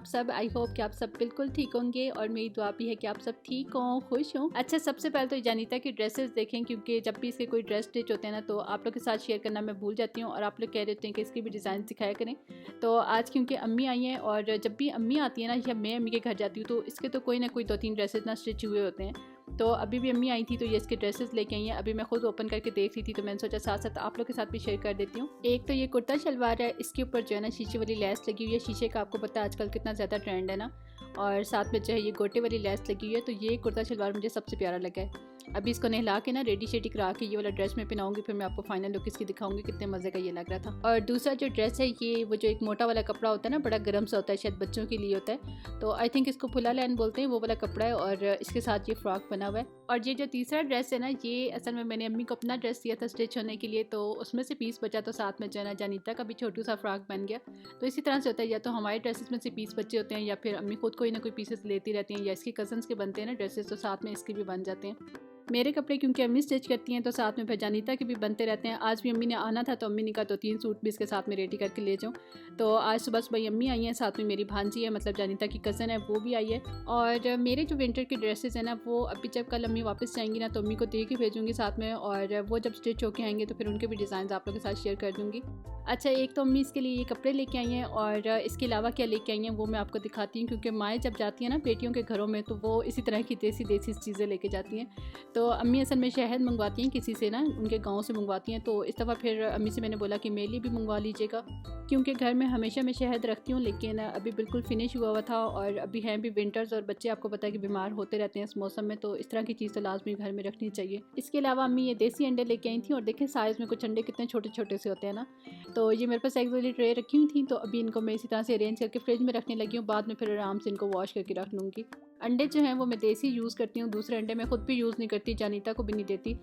आप सब। I hope कि आप सब बिल्कुल ठीक होंगे और मेरी दुआ भी है कि आप सब ठीक हों, खुश हों। अच्छा, सबसे पहले तो जानिता की ड्रेसेस देखें, क्योंकि जब भी इसके कोई ड्रेस स्टिच होते हैं ना तो आप लोग के साथ शेयर करना मैं भूल जाती हूँ और आप लोग कह रहे होते हैं कि इसकी भी डिज़ाइन सिखाया करें। तो आज क्योंकि अम्मी आई हैं और जब भी अम्मी आती है ना या मैं अम्मी के घर जाती हूँ तो इसके तो कोई ना कोई 2-3 ड्रेसेस ना स्टिच हुए होते हैं। तो अभी भी अम्मी आई थी तो ये इसके ड्रेसेस लेके आई हैं। अभी मैं खुद ओपन करके देख रही थी तो मैंने सोचा साथ साथ आप लोग के साथ भी शेयर कर देती हूँ। एक तो ये कुर्ता शलवार है, इसके ऊपर जो है ना शीशे वाली लेस लगी हुई है। शीशे का आपको पता है आजकल कितना ज़्यादा ट्रेंड है ना, और साथ में जो है ये गोटे वाली लेस लगी हुई है। तो ये कुर्ता शलवार मुझे सबसे प्यारा लगा है। अभी इसको नहला के ना रेडी शेडी करा के ये वाला ड्रेस में पहनाऊंगी, फिर मैं आपको फाइनल लुक इसकी दिखाऊंगी कितने मज़े का ये लग रहा था। और दूसरा जो ड्रेस है ये वो जो एक मोटा वाला कपड़ा होता है ना, बड़ा गर्म सा होता है, शायद बच्चों के लिए होता है, तो आई थिंक इसको फुला लैन बोलते हैं, वो वाला कपड़ा है और इसके साथ ये फ्रॉक बना हुआ है। और ये जो तीसरा ड्रेस है ना, ये असल में मैंने अम्मी को अपना ड्रेस दिया था स्टिच होने के लिए, तो उसमें से पीस बचा तो साथ में जो है ना जानिता का भी छोटू सा फ्रॉक बन गया। तो इसी तरह से होता है, या तो हमारे ड्रेसेस में से पीस बचे होते हैं या फिर अम्मी खुद कोई ना कोई पीसेस लेती रहती हैं, या इसकी कजन्स के बनते हैं ना ड्रेसेस तो साथ में इसके भी बन जाते हैं। मेरे कपड़े क्योंकि अम्मी स्टिच करती हैं तो साथ में फिर जानिता के भी बनते रहते हैं। आज भी अम्मी ने आना था तो अम्मी ने कहा तो 3 सूट भी इसके साथ में रेडी करके ले जाऊँ। तो आज सुबह सुबह अम्मी आई हैं, साथ में मेरी भांजी है, मतलब जानिता की कज़न है, वो भी आई है। और मेरे जो विंटर की ड्रेसेस हैं ना, वो अभी जब कल अम्मी वापस जाएंगी ना तो अम्मी को दे के भेजूँगी साथ में, और वो जब स्टिच होके आएंगे तो फिर उनके भी डिज़ाइन आप लोगों के साथ शेयर कर दूँगी। अच्छा, एक तो अम्मी इसके लिए ये कपड़े लेके आई हैं और इसके अलावा क्या लेके आई हैं वो मैं आपको दिखाती हूँ, क्योंकि माएँ जब जाती हैं ना बेटियों के घरों में तो वो इसी तरह की देसी देसी चीज़ें लेके जाती हैं। तो अम्मी असल में शहद मंगवाती हैं किसी से ना, उनके गांव से मंगवाती हैं। तो इस दफ़ा फिर अम्मी से मैंने बोला कि मेरे लिए भी मंगवा लीजिएगा, क्योंकि घर में हमेशा मैं शहद रखती हूँ लेकिन अभी बिल्कुल फिनिश हुआ था और अभी हैं भी विंटर्स और बच्चे आपको पता है कि बीमार होते रहते हैं इस मौसम में, तो इस तरह की चीज़ तो लाजमी घर में रखनी चाहिए। इसके अलावा अम्मी ये देसी अंडे लेके आई थी और देखें साइज़ में कुछ अंडे कितने छोटे छोटे से होते हैं ना। तो ये मेरे पास एक वाली ट्रे रखी हुई थी, तो अभी इनको मैं इसी तरह से अरेंज करके फ्रिज में रखने लगी हूँ। बाद में फिर आराम से इनको वॉश करके रख लूँगी। अंडे जो हैं वो मैं देसी यूज़ करती हूँ, दूसरे अंडे मैं खुद भी यूज़ नहीं करती, जानिता को भी नहीं देती।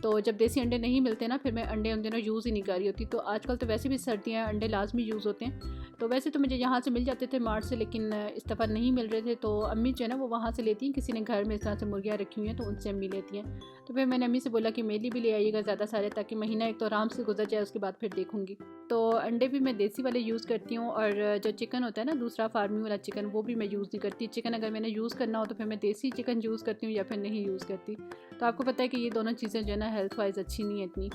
तो जब देसी अंडे नहीं मिलते ना फिर मैं अंडे उन दिनों यूज़ ही नहीं कर रही होती। तो आजकल तो वैसे भी सर्दियाँ अंडे लाजमी यूज़ होते हैं, तो वैसे तो मुझे यहाँ से मिल जाते थे मार्ट से, लेकिन इस दफ़ा नहीं मिल रहे थे। तो अम्मी जो है ना वो वहाँ से लेती हैं, किसी ने घर में इस तरह से मुर्गियाँ रखी हुई हैं तो उनसे अम्मी लेती हैं। तो फिर मैंने अम्मी से बोला कि मेरे लिए भी ले आइएगा ज़्यादा सारे, ताकि महीना एक तो आराम से गुजर जाए, उसके बाद फिर देखूँगी। तो अंडे भी मैं देसी वाले यूज़ करती हूँ, और जो चिकन होता है ना दूसरा फार्मिंग वाला चिकन, वो भी मैं यूज़ नहीं करती। चिकन अगर मैंने यूज़ करना हो तो फिर मैं देसी चिकन यूज़ करती हूँ या फिर नहीं यूज़ करती। तो आपको पता है कि ये दोनों चीज़ें जो है ना हेल्थ वाइज अच्छी नहीं है इतनी।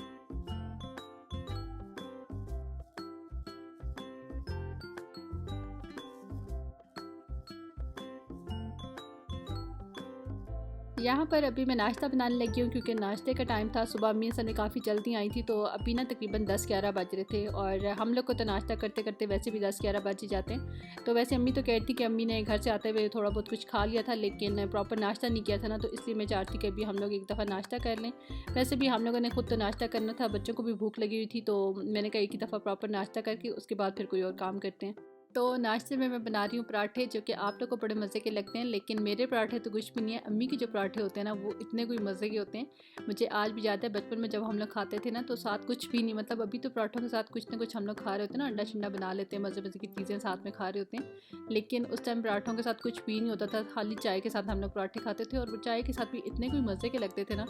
यहाँ पर अभी मैं नाश्ता बनाने लगी हूँ, क्योंकि नाश्ते का टाइम था। सुबह अम्मी असल में काफ़ी जल्दी आई थी, तो अभी ना तकरीबन 10-11 बज रहे थे, और हम लोग को तो नाश्ता करते करते वैसे भी 10-11 बज ही जाते हैं। तो वैसे अम्मी तो कहती कि अम्मी ने घर से आते हुए थोड़ा बहुत कुछ खा लिया था, लेकिन प्रॉपर नाश्ता नहीं किया था ना, तो इसलिए मैं चाहती कि अभी हम लोग एक दफ़ा नाश्ता कर लें। वैसे भी हम लोगों ने खुद तो नाश्ता करना था, बच्चों को भी भूख लगी हुई थी, तो मैंने कहा एक ही दफ़ा प्रॉपर नाश्ता करके उसके बाद फिर कोई और काम करते हैं। तो नाश्ते में मैं बना रही हूँ पराठे, जो कि आप लोग को बड़े मज़े के लगते हैं, लेकिन मेरे पराठे तो कुछ भी नहीं है। अम्मी के जो पराठे होते हैं ना वो इतने कोई मज़े के होते हैं। मुझे आज भी याद है बचपन में जब हम लोग खाते थे ना तो साथ कुछ भी नहीं, मतलब अभी तो पराठों के साथ कुछ ना कुछ हम लोग खा रहे होते हैं ना, अंडा शंडा बना लेते हैं, मज़े मज़े की चीज़ें साथ में खा रहे होते हैं, लेकिन उस टाइम पराठों के साथ कुछ भी नहीं होता था। खाली चाय के साथ हम लोग पराठे खाते थे, और वो चाय के साथ भी इतने कोई मज़े के लगते थे ना,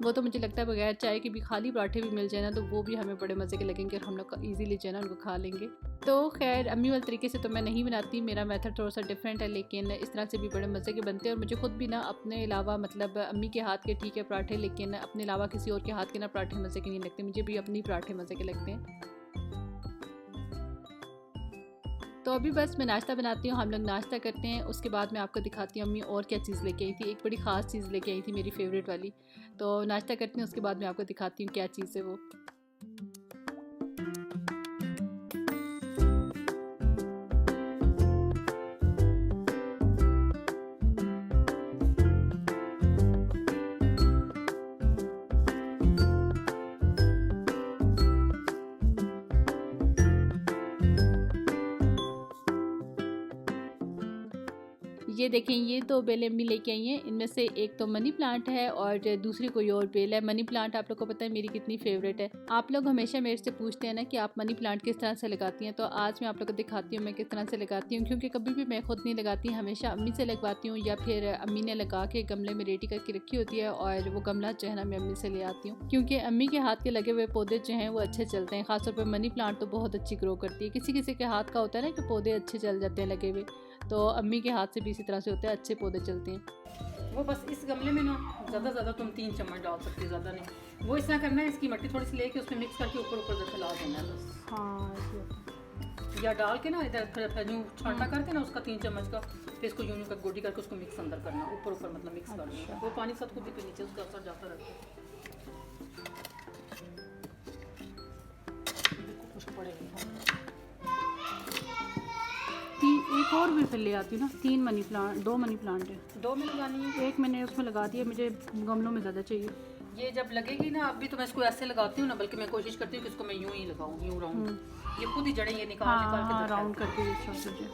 वो तो मुझे लगता है बगैर चाय के भी खाली पराठे भी मिल जाए ना तो वो भी हमें बड़े मज़े के लगेंगे और हम लोग ईज़िली जो है ना उनको खा लेंगे। तो खैर अम्मी वाले तरीके से तो मैं नहीं बनाती, मेरा मेथड थोड़ा सा डिफरेंट है, लेकिन इस तरह से भी बड़े मज़े के बनते हैं। और मुझे खुद भी ना अपने अलावा, मतलब अम्मी के हाथ के ठीक है पराठे, लेकिन अपने अलावा किसी और के हाथ के ना पराठे मज़े के नहीं लगते, मुझे भी अपनी पराठे मज़े के लगते हैं। तो अभी बस मैं नाश्ता बनाती हूँ, हम लोग नाश्ता करते हैं, उसके बाद मैं आपको दिखाती हूँ अम्मी और क्या चीज़ लेके आई थी। एक बड़ी ख़ास चीज़ लेके आई थी मेरी फेवरेट वाली। तो नाश्ता करते हैं, उसके बाद मैं आपको दिखाती हूँ क्या चीज़ है वो। ये देखें, ये तो बेलें अम्मी लेके आई हैं, इनमें से एक तो मनी प्लांट है और दूसरी कोई और बेल है। मनी प्लांट आप लोग को पता है मेरी कितनी फेवरेट है। आप लोग हमेशा मेरे से पूछते हैं ना कि आप मनी प्लांट किस तरह से लगाती हैं, तो आज मैं आप लोग को दिखाती हूँ मैं किस तरह से लगाती हूँ, क्योंकि कभी भी मैं खुद नहीं लगाती, हमेशा अम्मी से लगवाती हूँ, या फिर अम्मी ने लगा के गमले में रेडी करके रखी होती है, और वो गमला जो है ना मैं अम्मी से ले आती हूँ, क्योंकि अम्मी के हाथ के लगे हुए पौधे जो हैं वो अच्छे चलते हैं। खासतौर पर मनी प्लांट तो बहुत अच्छी ग्रो करती है। किसी किसी के हाथ का होता है ना कि पौधे अच्छे चल जाते हैं लगे हुए, तो अम्मी के हाथ से भी इसी तरह से होते हैं, अच्छे पौधे चलते हैं। वो बस इस गमले में ना ज़्यादा तुम 3 चम्मच डाल सकते हो, ज़्यादा नहीं। वो इस तरह करना है, इसकी मिट्टी थोड़ी सी लेके उसमें मिक्स करके ऊपर से फैला देना है बस। हाँ, या डाल के ना इधर फिर यूँ छांटा करके ना उसका 3 चम्मच का, फिर इसको यूँ का गोडी करके उसको मिक्स अंदर करना, ऊपर मतलब मिक्स करना है। वो पानी सब खुद ही नीचे उसका असर जाता रहता है। कुछ पड़ेगा। एक और भी फिर ले आती हूँ ना, 2 मनी प्लांट है। 2 में लगानी है, 1 मैंने उसमें लगा दिया, मुझे गमलों में ज़्यादा चाहिए। ये जब लगेगी ना, अभी तो मैं इसको ऐसे लगाती हूँ ना, बल्कि मैं कोशिश करती हूँ कि इसको मैं यूँ ही लगाऊँ, यूँ राउंड। ये खुद ही जड़ें ये निकाल के राउंड करके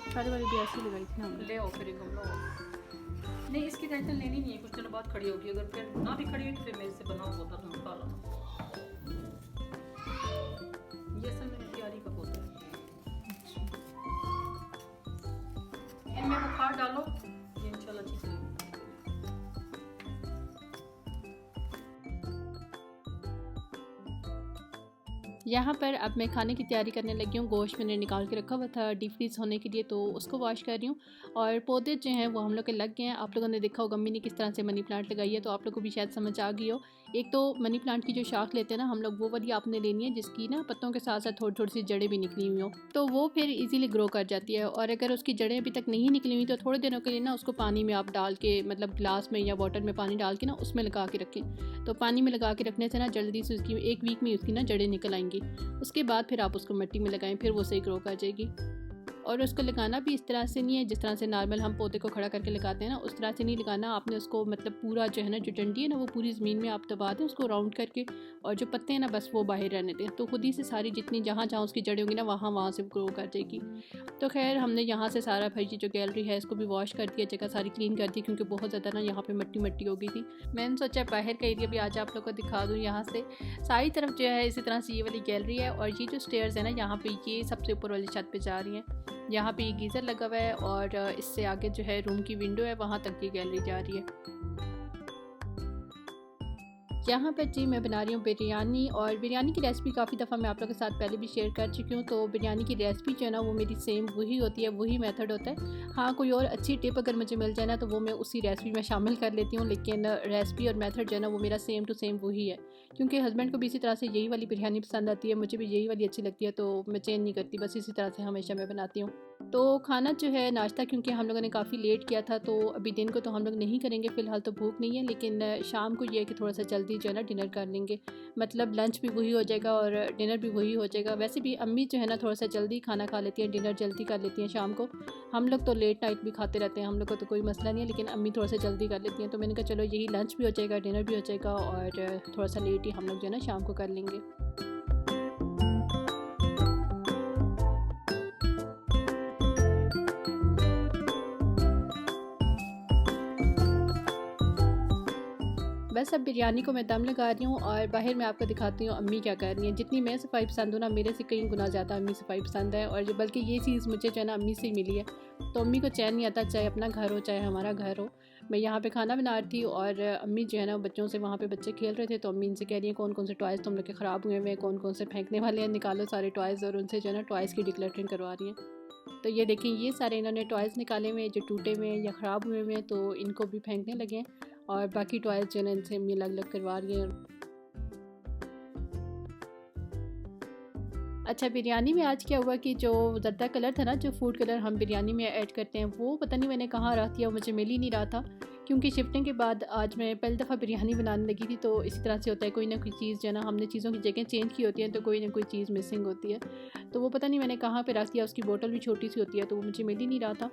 सारी वाली भी ऐसी लगाई थी ना। ले आओ फिर गमला। नहीं, इसकी टेंशन लेनी नहीं है, कुछ दिनों बाद खड़ी होगी। अगर फिर ना भी खड़ी हुई तो फिर मेरे से बना होता तुम निकाल लो। ये सब मैंने तैयारी का पौधा है। इनमें वो खाद डालो, ये इंशाल्लाह अच्छी चलेगी। यहाँ पर अब मैं खाने की तैयारी करने लगी हूँ। गोश्त मैंने निकाल के रखा हुआ था डीप फ्रीज होने के लिए, तो उसको वॉश कर रही हूँ। और पौधे जो हैं वो हम लोग के लग गए हैं। आप लोगों ने देखा होगा अम्मी ने किस तरह से मनी प्लांट लगाई है, तो आप लोगों को भी शायद समझ आ गई हो। एक तो मनी प्लांट की जो शाख लेते हैं ना हम लोग, वो वाली आपने लेनी है जिसकी ना पत्तों के साथ साथ थोड़ी थोड़ी सी जड़ें भी निकली हुई हो, तो वो फिर इजीली ग्रो कर जाती है। और अगर उसकी जड़ें अभी तक नहीं निकली हुई तो थोड़े दिनों के लिए ना उसको पानी में आप डाल के, मतलब ग्लास में या वाटर में पानी डाल के ना उसमें लगा के रखें। तो पानी में लगा के रखने से ना जल्दी से उसकी 1 वीक में उसकी ना जड़ें निकल आएंगी। उसके बाद फिर आप उसको मिट्टी में लगाएं, फिर वो सही ग्रो कर जाएगी। और उसको लगाना भी इस तरह से नहीं है जिस तरह से नॉर्मल हम पौधे को खड़ा करके लगाते हैं ना, उस तरह से नहीं लगाना। आपने उसको मतलब पूरा जो है ना, जो डंडी है ना, वो पूरी ज़मीन में आप दबा दें उसको राउंड करके, और जो पत्ते हैं ना बस वो बाहर रहने दें, तो खुद ही से सारी जितनी जहाँ उसकी जड़ें होंगी ना वहाँ से ग्रो कर जाएगी। तो खैर हमने यहाँ से सारा भाई जो गैलरी है इसको भी वॉश कर दिया, जगह सारी क्लीन कर दी, क्योंकि बहुत ज़्यादा ना यहाँ पर मिट्टी हो गई थी। मैंने सोचा बाहर का एरिया भी आज आप लोग को दिखा दूँ। यहाँ से सारी तरफ जो है इसी तरह से ये वाली गैलरी है, और ये जो स्टेयर्स है ना यहाँ पे ये सबसे ऊपर वाली छत पे जा रही हैं। यहाँ पे ये गीज़र लगा हुआ है, और इससे आगे जो है रूम की विंडो है, वहाँ तक ये गैलरी जा रही है। यहाँ पर जी मैं बना रही हूँ बिरयानी, और बिरयानी की रेसिपी काफ़ी दफ़ा मैं आप लोगों के साथ पहले भी शेयर कर चुकी हूँ। तो बिरयानी की रेसिपी जो है ना वो मेरी सेम वही होती है, वही मेथड होता है। हाँ, कोई और अच्छी टिप अगर मुझे मिल जाए ना तो वो मैं उसी रेसिपी में शामिल कर लेती हूँ, लेकिन रेसिपी और मेथड जो है ना वो मेरा सेम टू सेम वही है, क्योंकि हस्बैंड को भी इसी तरह से यही वाली बिरयानी पसंद आती है, मुझे भी यही वाली अच्छी लगती है, तो मैं चेंज नहीं करती, बस इसी तरह से हमेशा मैं बनाती हूँ। तो खाना जो है नाश्ता, क्योंकि हम लोगों ने काफ़ी लेट किया था, तो अभी दिन को तो हम लोग नहीं करेंगे, फ़िलहाल तो भूख नहीं है, लेकिन शाम को ये है कि थोड़ा सा जल्दी जो है ना डिनर कर लेंगे, मतलब लंच भी वही हो जाएगा और डिनर भी वही हो जाएगा। वैसे भी अम्मी जो है ना थोड़ा सा जल्दी खाना खा लेती हैं, डिनर जल्दी कर लेती हैं शाम को। हम लोग तो लेट नाइट भी खाते रहते हैं, हम लोग को तो कोई मसला नहीं है, लेकिन अम्मी थोड़ा सा जल्दी कर लेती हैं। तो मैंने कहा चलो यही लंच भी हो जाएगा, डिनर भी हो जाएगा, और थोड़ा सा लेट ही हम लोग जो है ना शाम को कर लेंगे। बस अब बिरयानी को मैं दम लगा रही हूँ, और बाहर मैं आपको दिखाती हूँ अम्मी क्या कर रही हैं। जितनी मैं सफाई पसंद हूँ ना, मेरे से कई गुना ज़्यादा अम्मी सफाई पसंद है, और बल्कि ये चीज़ मुझे जो है ना अम्मी से ही मिली है। तो अम्मी को चैन नहीं आता, चाहे अपना घर हो चाहे हमारा घर हो। मैं यहाँ पे खाना बना रही थी, और अम्मी जो है ना बच्चों से, वहाँ पे बच्चे खेल रहे थे, तो अम्मी इनसे कह रही है कौन कौन से टॉयज़ तुम लोग के ख़राब हुए हैं, कौन कौन से फेंकने वाले हैं, निकालो सारे टॉयज़, और उनसे जो है ना टॉयज़ की डिक्लटरिंग करवा रही हैं। तो ये देखें, ये सारे इन्होंने टॉयज़ निकाले हुए हैं जो टूटे हुए हैं या ख़राब हुए हुए हैं, तो इनको भी फेंकने लगे हैं, और बाकी टॉयज़ जो है इनसे अम्मी अलग अलग करवा रही हैं। अच्छा, बिरयानी में आज क्या हुआ कि जो ज़र्दा कलर था ना, जो फूड कलर हम बिरयानी में ऐड करते हैं, वो पता नहीं मैंने कहाँ रख दिया, मुझे मिल ही नहीं रहा था, क्योंकि शिफ्टिंग के बाद आज मैं पहली दफ़ा बिरयानी बनाने लगी थी। तो इसी तरह से होता है, कोई ना कोई चीज़ जो है ना, हमने चीज़ों की जगह चेंज की होती है, तो कोई ना कोई चीज़ मिसिंग होती है। तो वो पता नहीं मैंने कहाँ पे रख दिया, उसकी बोतल भी छोटी सी होती है, तो वो मुझे मिल ही नहीं रहा था।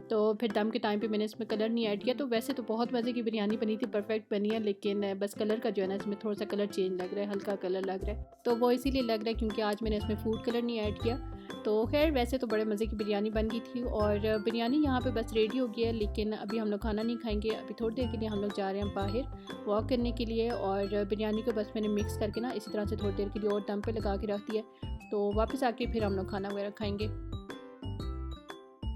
तो फिर दम के टाइम पे मैंने इसमें कलर नहीं ऐड किया। तो वैसे तो बहुत मज़े की बिरयानी बनी थी, परफेक्ट बनी है, लेकिन बस कलर का जो है ना इसमें थोड़ा सा कलर चेंज लग रहा है, हल्का कलर लग रहा है। तो वो इसीलिए लग रहा है क्योंकि आज मैंने इसमें फूड कलर नहीं ऐड किया। तो खैर वैसे तो बड़े मज़े की बिरयानी बन गई थी, और बिरयानी यहाँ पे बस रेडी हो गई है, लेकिन अभी हम लोग खाना नहीं खाएंगे। अभी थोड़ी देर के लिए हम लोग जा रहे हैं बाहर वॉक करने के लिए, और बिरयानी को बस मैंने मिक्स करके ना इसी तरह से थोड़ी देर के लिए और दम पे लगा के रख दिया। तो वापस आके फिर हम लोग खाना वगैरह खाएँगे।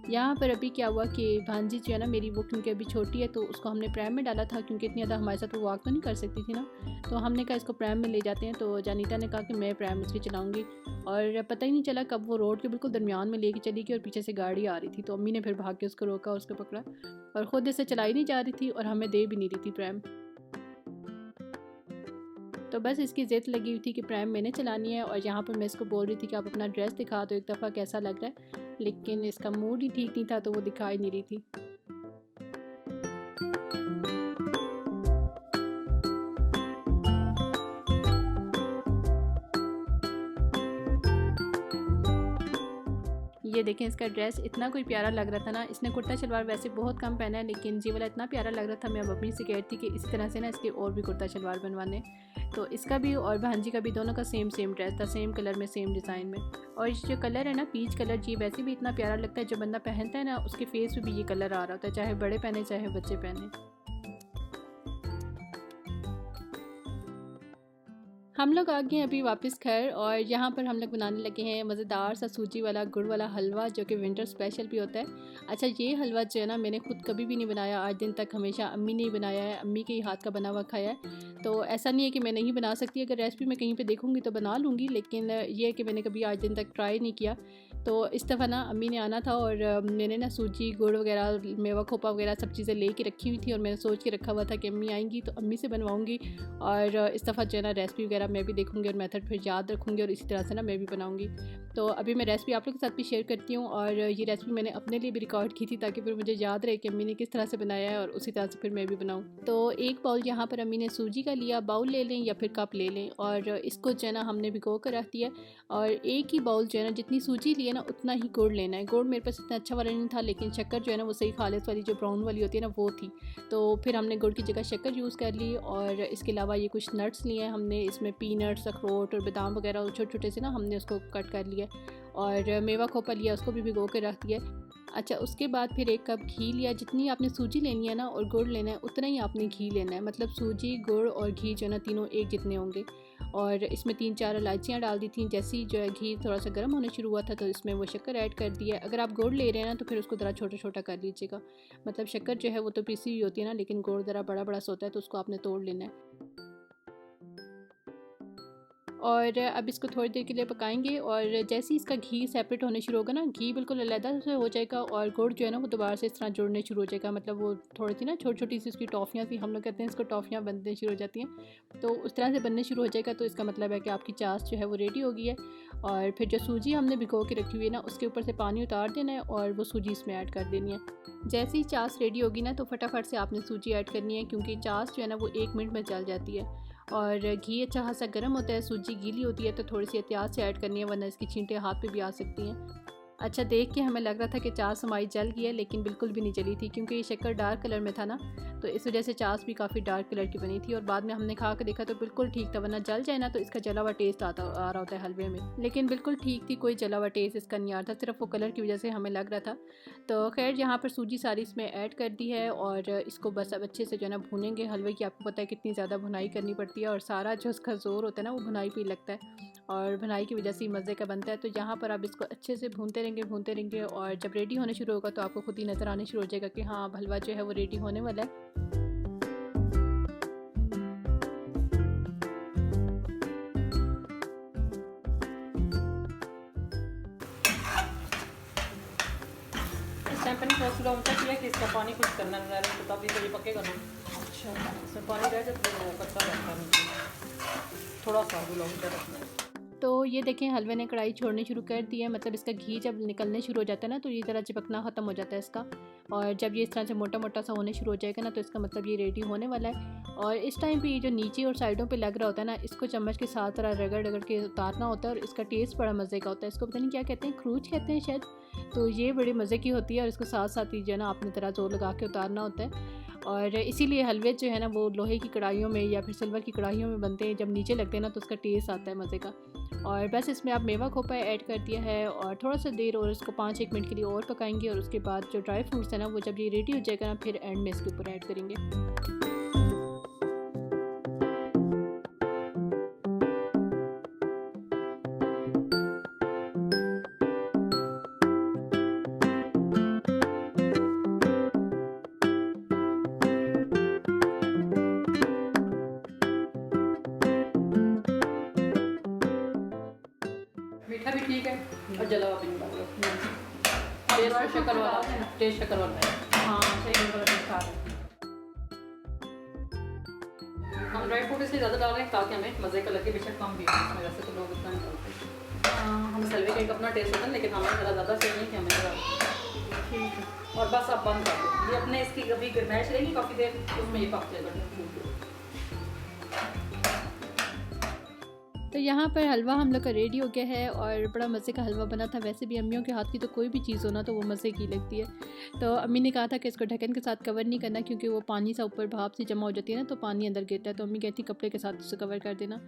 यहाँ पर अभी क्या हुआ कि भांजी जो है ना मेरी, वो क्योंकि अभी छोटी है तो उसको हमने प्रैम में डाला था, क्योंकि इतनी ज़्यादा हमारे साथ वो वॉक तो नहीं कर सकती थी ना, तो हमने कहा इसको प्रैम में ले जाते हैं। तो जानीता ने कहा कि मैं प्रैम उसकी चलाऊँगी, और पता ही नहीं चला कब वो रोड के बिल्कुल दरमियान में लेके चली गई और पीछे से गाड़ी आ रही थी। तो अम्मी ने फिर भाग के उसको रोका, उसको पकड़ा, और ख़ुद इसे चलाई नहीं जा रही थी और हमें दे भी नहीं रही थी प्रैम। तो बस इसकी ज़िद लगी हुई थी कि प्रैम मैंने चलानी है, और यहाँ पर मैं इसको बोल रही थी कि आप अपना ड्रेस दिखा दो एक दफ़ा कैसा लग रहा है, लेकिन इसका मूड ही ठीक नहीं था तो वो दिखा ही नहीं रही थी। ये देखें इसका ड्रेस इतना कोई प्यारा लग रहा था ना। इसने कुर्ता शलवार वैसे बहुत कम पहना है, लेकिन ये वाला इतना प्यारा लग रहा था। मैं अब अपनी से कहती थी कि इस तरह से ना इसके और भी कुर्ता शलवार बनवाने। तो इसका भी और भांजी का भी दोनों का सेम ड्रेस था, सेम कलर में, सेम डिज़ाइन में। और ये जो कलर है ना पीच कलर, ये वैसे भी इतना प्यारा लगता है। जो बंदा पहनता है ना उसके फेस पे भी ये कलर आ रहा होता है, चाहे बड़े पहने चाहे बच्चे पहने। हम लोग आ गए हैं अभी वापस घर, और यहाँ पर हम लोग बनाने लगे हैं मज़ेदार सा सूजी वाला गुड़ वाला हलवा, जो कि विंटर स्पेशल भी होता है। अच्छा, ये हलवा जो है ना मैंने खुद कभी भी नहीं बनाया आज दिन तक, हमेशा अम्मी ने ही बनाया है, अम्मी के ही हाथ का बना हुआ खाया है। तो ऐसा नहीं है कि मैं नहीं बना सकती, अगर रेसिपी मैं कहीं पे देखूँगी तो बना लूँगी, लेकिन ये है कि मैंने कभी आज दिन तक ट्राई नहीं किया। तो इस दफ़ा ना अम्मी ने आना था, और मैंने ना सूजी गुड़ वगैरह मेवा खोपा वगैरह सब चीज़ें ले के रखी हुई थी, और मैंने सोच के रखा हुआ था कि अम्मी आएंगी तो अम्मी से बनवाऊँगी। और इस दफ़ा जो है ना रेसिपी वगैरह मैं भी देखूँगी और मेथड फिर याद रखूँगी, और इसी तरह से ना मैं भी बनाऊँगी। तो अभी मैं रेसिपी आप लोग के साथ भी शेयर करती हूँ, और ये रेसिपी मैंने अपने लिए भी रिकॉर्ड की थी ताकि फिर मुझे याद रहे कि अम्मी ने किस तरह से बनाया है, और उसी तरह से फिर मैं भी बनाऊँ। तो एक बाउल यहाँ पर अम्मी ने सूजी का लिया, बाउल ले लें या फिर कप ले लें, और इसको जो है ना हमने भिगो कर रख दिया। और एक ही बाउल जो है ना, जितनी सूजी ली है ना उतना ही गुड़ लेना है। गुड़ मेरे पास इतना अच्छा वाला नहीं था, लेकिन शक्कर जो है ना वो सही खालिस वाली जो ब्राउन वाली होती है ना वो थी। तो फिर हमने गुड़ की जगह शक्कर यूज़ कर ली, और इसके अलावा ये कुछ नट्स लिए हैं हमने, इसमें पीनट्स, अखरोट और बादाम वगैरह छोटे छोटे से ना हमने उसको कट कर लिया, और मेवा खोपा लिया, उसको भी भिगो के रख दिया। अच्छा, उसके बाद फिर एक कप घी लिया। जितनी आपने सूजी लेनी है ना और गुड़ लेना है उतना ही आपने घी लेना है, मतलब सूजी गुड़ और घी जो है ना तीनों एक जितने होंगे। और इसमें 3-4 इलायचियाँ डाल दी थी। जैसे ही जो है घी थोड़ा सा गर्म होने शुरू हुआ था तो इसमें वो शक्कर ऐड कर दिया। अगर आप गुड़ ले रहे हैं ना तो फिर उसको ज़रा छोटा छोटा कर लीजिएगा, मतलब शक्कर जो है वो तो पीसी हुई होती है ना, लेकिन गुड़ ज़रा बड़ा बड़ा सा होता है तो उसको आपने तोड़ लेना है। और अब इसको थोड़ी देर के लिए पकाएंगे, और जैसे ही इसका घी सेपरेट होने शुरू होगा ना, घी बिल्कुल अलग से हो जाएगा, और गुड़ जो है ना वो दोबारा से इस तरह जुड़ने शुरू हो जाएगा। मतलब वो थोड़ी सी ना छोटी छोटी सी उसकी टॉफ़ियाँ सी, हम लोग कहते हैं इसको, टॉफ़ियाँ बनने शुरू हो जाती हैं। तो उस तरह से बनने शुरू हो जाएगा, तो इसका मतलब है कि आपकी चाश जो है वो रेडी हो गई है। और फिर जो सूजी हमने भिगो के रखी हुई है ना, उसके ऊपर से पानी उतार देना है और वो सूजी इसमें ऐड कर देनी है। जैसे ही चाश रेडी होगी ना तो फटाफट से आपने सूजी ऐड करनी है, क्योंकि चाश जो है ना वो 1 मिनट में जल जाती है। और घी अच्छा खासा गर्म होता है, सूजी गीली होती है, तो थोड़ी सी एहतियात से ऐड करनी है, वरना इसकी छींटे हाथ पे भी आ सकती हैं। अच्छा, देख के हमें लग रहा था कि चाश हमारी जल गई है, लेकिन बिल्कुल भी नहीं जली थी, क्योंकि ये शक्कर डार्क कलर में था ना, तो इस वजह से चाश भी काफ़ी डार्क कलर की बनी थी। और बाद में हमने खा के देखा तो बिल्कुल ठीक था, वरना जल जाए ना तो इसका जला हुआ टेस्ट आ रहा होता है हलवे में, लेकिन बिल्कुल ठीक थी, कोई जला हुआ टेस्ट इसका नहीं आ रहा था, सिर्फ वो कलर की वजह से हमें लग रहा था। तो खैर यहाँ पर सूजी सारी इसमें ऐड कर दी है, और इसको बस अब अच्छे से जो है ना भूनेंगे। हलवे की आपको पता है कितनी ज़्यादा भुनाई करनी पड़ती है, और सारा जो उसका ज़ोर होता है ना वो भुनाई पे ही लगता है, और भुनाई की वजह से ही मज़े का बनता है। तो यहाँ पर आप इसको अच्छे से भूनते रहेंगे, और जब रेडी होने शुरू होगा तो आपको खुद ही नज़र आने शुरू हो जाएगा कि हाँ, हलवा जो है वो रेडी होने वाला है। इस टाइम पानी थोड़ा ऊंचा किया कि इसका पानी कुछ करना नहीं रहा, तो तब ये पकेगा ना। अच्छा, इसमें पानी रह जाए तो वो कच्चा रहता है, थोड़ा सा भी ऊंचा रखना है। तो ये देखें हलवे ने कढ़ाई छोड़नी शुरू कर दी है, मतलब इसका घी जब निकलने शुरू हो जाता है ना तो ये ज़रा चिपकना ख़त्म हो जाता है इसका, और जब ये इस तरह से मोटा मोटा सा होने शुरू हो जाएगा ना तो इसका मतलब ये रेडी होने वाला है। और इस टाइम पे ये जो नीचे और साइडों पे लग रहा होता है ना, इसको चम्मच के साथ ज़रा रगड़ रगड़ के उतारना होता है, और इसका टेस्ट बड़ा मज़े का होता है। इसको पता नहीं क्या कहते हैं, खरूच कहते हैं शायद। तो ये बड़ी मज़े की होती है, और इसको साथ साथ ही जो है ना अपनी तरह जोर लगा के उतारना होता है। और इसीलिए हलवे जो है ना वो लोहे की कढ़ाइयों में या फिर सिल्वर की कढ़ाइयों में बनते हैं, जब नीचे लगते हैं ना तो उसका टेस्ट आता है मज़े का। और बस इसमें आप मेवा खोपा ऐड कर दिया है, और थोड़ा सा देर और इसको 5-1 मिनट के लिए और पकाएंगे, और उसके बाद जो ड्राई फ्रूट्स है ना वो जब ये रेडी हो जाएगा ना फिर एंड में इसके ऊपर ऐड करेंगे। मीठा भी ठीक है और जला हुआ भी नहीं डाल लो। टेस्ट शक्कर वाला, टेस्ट शक्कर वाला है। हाँ सही खा रहे हैं। हम ड्राई फ्रूट इसलिए ज़्यादा डाल रहे हैं ताकि हमें मज़े का लगे, बेशक कम भी हो इसमें, वैसे तो लोग इतना नहीं डालते। हम सलवे का एक अपना टेस्ट होता है, लेकिन हमें ज़्यादा चाहिए नहीं कि हमें ज़्यादा। ठीक है। और बस आप बंद कर दो, ये अपने इसकी कभी गर्माइश रहेगी काफ़ी देर, उसमें ये पक जाएगा। तो यहाँ पर हलवा हम लोग का रेडी हो गया है और बड़ा मज़े का हलवा बना था। वैसे भी अम्मियों के हाथ की तो कोई भी चीज़ हो ना तो वो मज़े की लगती है। तो अम्मी ने कहा था कि इसको ढक्कन के साथ कवर नहीं करना, क्योंकि वो पानी सा ऊपर भाप से जमा हो जाती है ना, तो पानी अंदर गिरता है। तो अम्मी कहती कपड़े के साथ उसे कवर कर देना।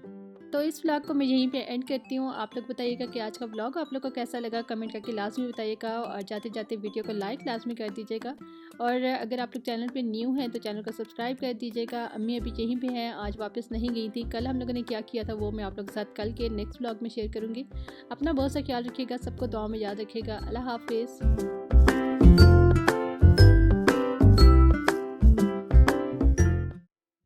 तो इस व्लॉग को मैं यहीं पे एंड करती हूँ। आप लोग बताइएगा कि आज का व्लॉग आप लोग को कैसा लगा, कमेंट करके लाजमी बताइएगा। और जाते जाते वीडियो को लाइक लाजमी कर दीजिएगा। और अगर आप लोग चैनल पे न्यू हैं तो चैनल को सब्सक्राइब कर दीजिएगा। अम्मी अभी यहीं पे हैं, आज वापस नहीं गई थी। कल हम लोगों ने क्या किया था वो मैं आप लोगों के साथ कल के नेक्स्ट व्लॉग में शेयर करूँगी। अपना बहुत सा ख्याल रखिएगा, सबको दुआ में याद रखिएगा। अल्लाह हाफिज़।